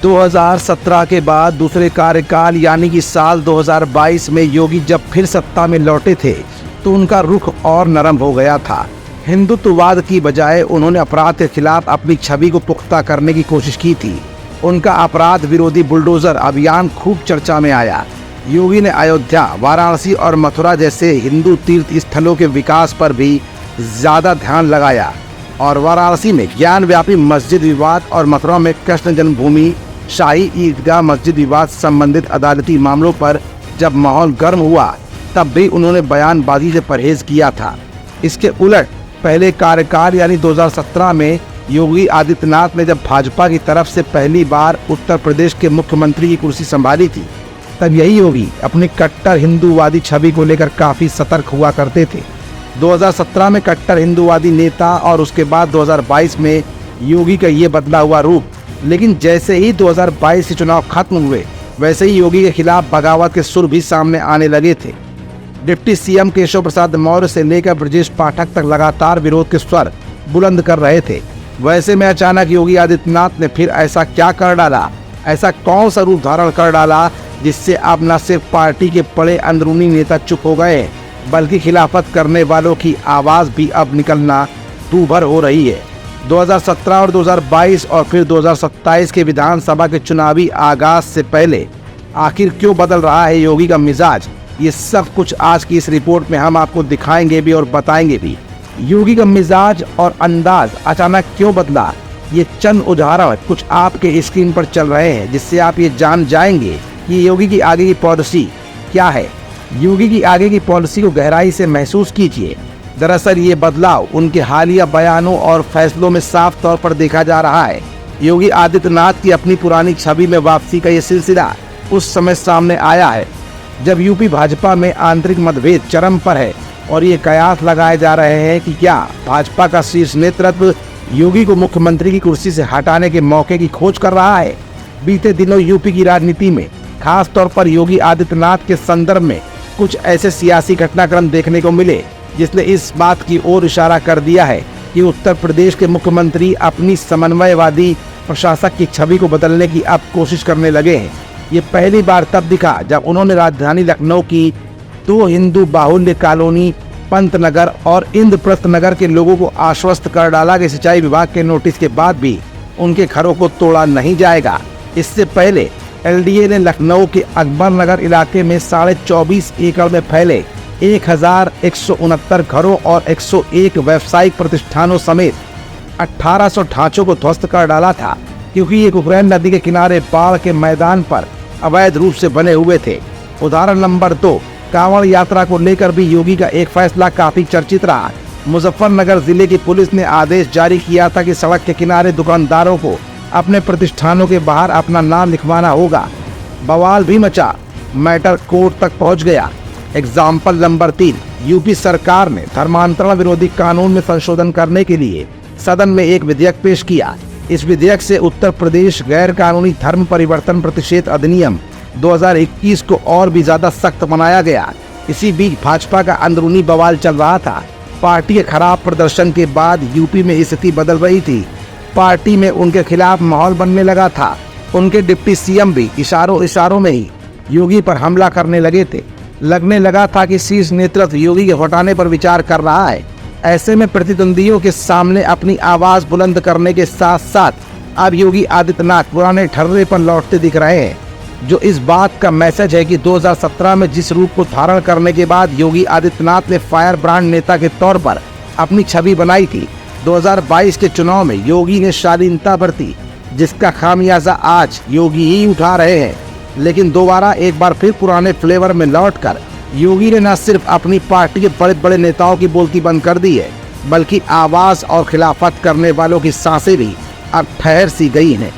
2017 के बाद दूसरे कार्यकाल यानी कि साल 2022 में योगी जब फिर सत्ता में लौटे थे तो उनका रुख और नरम हो गया था। हिंदुत्ववाद की बजाय उन्होंने अपराध के खिलाफ अपनी छवि को पुख्ता करने की कोशिश की थी। उनका अपराध विरोधी बुलडोजर अभियान खूब चर्चा में आया। योगी ने अयोध्या, वाराणसी और मथुरा जैसे हिंदू तीर्थ स्थलों के विकास पर भी ज्यादा ध्यान लगाया और वाराणसी में ज्ञान व्यापी मस्जिद विवाद और मथुरा में कृष्ण जन्मभूमि शाही ईदगाह मस्जिद विवाद संबंधित अदालती मामलों पर जब माहौल गर्म हुआ तब भी उन्होंने बयानबाजी से परहेज किया था। इसके उलट पहले कार्यकाल यानी 2017 में योगी आदित्यनाथ ने जब भाजपा की तरफ से पहली बार उत्तर प्रदेश के मुख्यमंत्री की कुर्सी संभाली थी तब यही योगी अपनी कट्टर हिंदूवादी छवि को लेकर काफी सतर्क हुआ करते थे। 2017 में कट्टर हिंदूवादी नेता और उसके बाद 2022 में योगी का ये बदला हुआ रूप। लेकिन जैसे ही 2022 के चुनाव खत्म हुए वैसे ही योगी के खिलाफ बगावत के सुर भी सामने आने लगे थे। डिप्टी सीएम केशव प्रसाद मौर्य से लेकर ब्रजेश पाठक तक लगातार विरोध के स्वर बुलंद कर रहे थे। वैसे में अचानक योगी आदित्यनाथ ने फिर ऐसा क्या कर डाला, ऐसा कौन सा रूप धारण कर डाला जिससे अब न सिर्फ पार्टी के बड़े अंदरूनी नेता चुप हो गए बल्कि खिलाफत करने वालों की आवाज भी अब निकलना दूभर हो रही है। 2017 और 2022 और फिर 2027 के विधानसभा के चुनावी आगाज से पहले आखिर क्यों बदल रहा है योगी का मिजाज, ये सब कुछ आज की इस रिपोर्ट में हम आपको दिखाएंगे भी और बताएंगे भी। योगी का मिजाज और अंदाज अचानक क्यों बदला, ये चंद उदाहरण कुछ आपके स्क्रीन पर चल रहे हैं जिससे आप ये जान जाएंगे कि योगी की आगे की पॉलिसी क्या है। योगी की आगे की पॉलिसी को गहराई से महसूस कीजिए। दरअसल ये बदलाव उनके हालिया बयानों और फैसलों में साफ तौर पर देखा जा रहा है। योगी आदित्यनाथ की अपनी पुरानी छवि में वापसी का ये सिलसिला उस समय सामने आया है जब यूपी भाजपा में आंतरिक मतभेद चरम पर है और ये कयास लगाए जा रहे हैं कि क्या भाजपा का शीर्ष नेतृत्व योगी को मुख्यमंत्री की कुर्सी से हटाने के मौके की खोज कर रहा है। बीते दिनों यूपी की राजनीति में खास तौर पर योगी आदित्यनाथ के संदर्भ में कुछ ऐसे सियासी घटनाक्रम देखने को मिले जिसने इस बात की ओर इशारा कर दिया है कि उत्तर प्रदेश के मुख्यमंत्री अपनी समन्वयवादी प्रशासक की छवि को बदलने की अब कोशिश करने लगे हैं। ये पहली बार तब दिखा जब उन्होंने राजधानी लखनऊ की 2 हिंदू बाहुल्य कॉलोनी पंत नगर और इंद्रप्रस्थ नगर के लोगों को आश्वस्त कर डाला कि सिंचाई विभाग के नोटिस के बाद भी उनके घरों को तोड़ा नहीं जाएगा। इससे पहले एलडीए ने लखनऊ के अकबर नगर इलाके में 24.5 एकड़ में फैले 1169 घरों और 101 व्यावसायिक प्रतिष्ठानों समेत 1800 ढांचों को ध्वस्त कर डाला था क्योंकि ये कुकरैन नदी के किनारे बाढ़ के मैदान पर अवैध रूप से बने हुए थे। उदाहरण नंबर 2, कांवड़ यात्रा को लेकर भी योगी का एक फैसला काफी चर्चित रहा। मुजफ्फरनगर जिले की पुलिस ने आदेश जारी किया था कि सड़क के किनारे दुकानदारों को अपने प्रतिष्ठानों के बाहर अपना नाम लिखवाना होगा। बवाल भी मचा, मैटर कोर्ट तक पहुंच गया। एग्जाम्पल नंबर 3, यूपी सरकार ने धर्मांतरण विरोधी कानून में संशोधन करने के लिए सदन में एक विधेयक पेश किया। इस विधेयक से उत्तर प्रदेश गैर कानूनी धर्म परिवर्तन प्रतिषेध अधिनियम 2021 को और भी ज्यादा सख्त बनाया गया। इसी बीच भाजपा का अंदरूनी बवाल चल रहा था। पार्टी के खराब प्रदर्शन के बाद यूपी में स्थिति बदल रही थी। पार्टी में उनके खिलाफ माहौल बनने लगा था। उनके डिप्टी सीएम भी इशारों में ही योगी पर हमला करने लगे थे। लगने लगा था कि शीर्ष नेतृत्व योगी के हटाने पर विचार कर रहा है। ऐसे में प्रतिद्वंदियों के सामने अपनी आवाज बुलंद करने के साथ साथ अब योगी आदित्यनाथ पुराने ठर्रे पर लौटते दिख रहे हैं, जो इस बात का मैसेज है कि 2017 में जिस रूप को धारण करने के बाद योगी आदित्यनाथ ने फायर ब्रांड नेता के तौर पर अपनी छवि बनाई थी, 2022 के चुनाव में योगी ने शालीनता बरती, जिसका खामियाजा आज योगी ही उठा रहे हैं। लेकिन दोबारा एक बार फिर पुराने फ्लेवर में लौटकर योगी ने न सिर्फ अपनी पार्टी के बड़े बड़े नेताओं की बोलती बंद कर दी है, बल्कि आवाज और खिलाफत करने वालों की सांसें भी अब ठहर सी गई हैं।